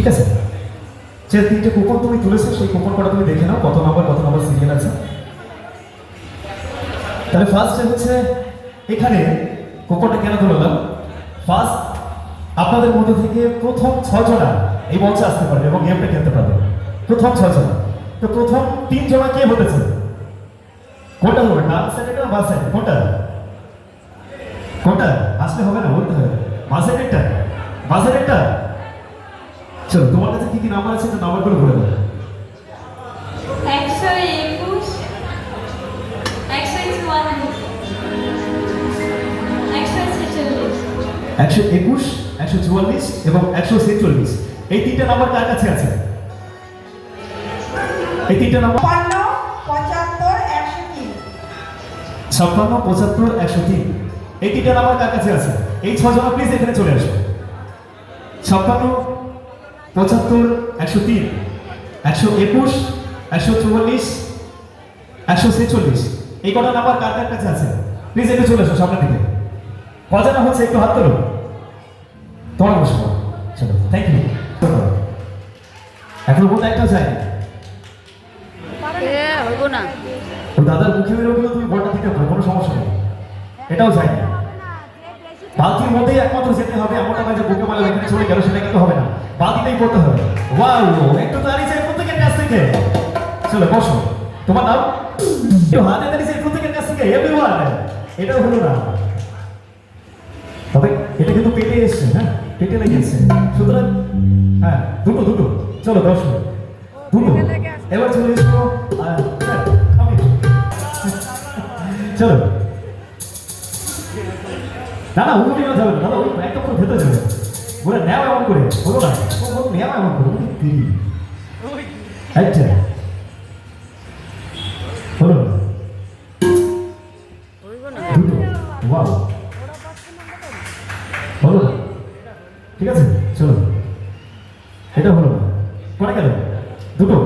ঠিক আছে, যে তিনটে কুপন তুমি তুলেছো সেই কুপন কটা তুমি দেখে নাও কত নম্বর সিরিয়াল আছে। তাহলে ফার্স্ট হচ্ছে এখানে কুপনটা কেন তুললাম, ফার্স্ট আপনাদের মধ্যে থেকে প্রথম 6 জনা এই মঞ্চে আসতে পারবে এবং গেমটা খেলতে পারবে। প্রথম 6 জনা, তো প্রথম 3 জনা কে হতেছে, কোনটা হবে, ডান সাইডে না বাম সাইডে, কোনটা কোনটা আসলে হবে না, বলতে হবে বাসের একটা, বাসের একটা। চলো, তোমার কাছে কি কি নাম্বার আছে নাম্বারগুলো বলে দাও। 121, 144, 121, 144 এবং 146, এই তিনটা নাম্বার কার কাছে আছে? এই তিনটা নাম্বার 56, 75, 103, এই তিনটা নাম্বার কার কাছে আছে? এই 6 জন প্লিজ এখানে চলে আসো। 56, 75, 103, 121, 144, 146, এই কটা নাম্বার কার কার কাছে আছে? প্লিজ একটু চলে আসো সামনের দিকে। কজনা হচ্ছে একটু হাত তোলো। তোমার বসো, চলো, থ্যাংক ইউ। এখন বলতে একটাও যায়নি, হইব না। তো দাদার মুখে বেরো গেলেও তুমি বলটা দিতে পারো, কোনো সমস্যা নেই, এটাও যায়নি। বালতির মধ্যেই একমাত্র যেতে হবে, এমনটা নয় যে বুকে মালে এখানে চলে গেল, সেটা কিন্তু হবে না, বালতিতেই পড়তে হবে। ওয়াও, একটু তাড়ি চাই প্রত্যেকের কাছ থেকে। চলো বসো, তোমার নাম? একটু হাতে তাড়ি চাই প্রত্যেকের কাছ থেকে, এভরিওয়ান। এটাও হলো না, তবে এটা কিন্তু পেটে এসছে, হ্যাঁ পেটে লেগে এসছে, সুতরাং হ্যাঁ দুটো দুটো, চলো 10 মিনিট দুটো। এবার চলে এসো, চলো। না না, উঠে নেওয়া যাবে না দাদা, ওই একদম পুরো ভেতরে যাবে, বলে নেও এমন করে, বলো না নেও এমন করে, আচ্ছা হলো না দুটো, ওয়াও হলো না, ঠিক আছে চলো, এটা হলো না, পরে গেল দুটো।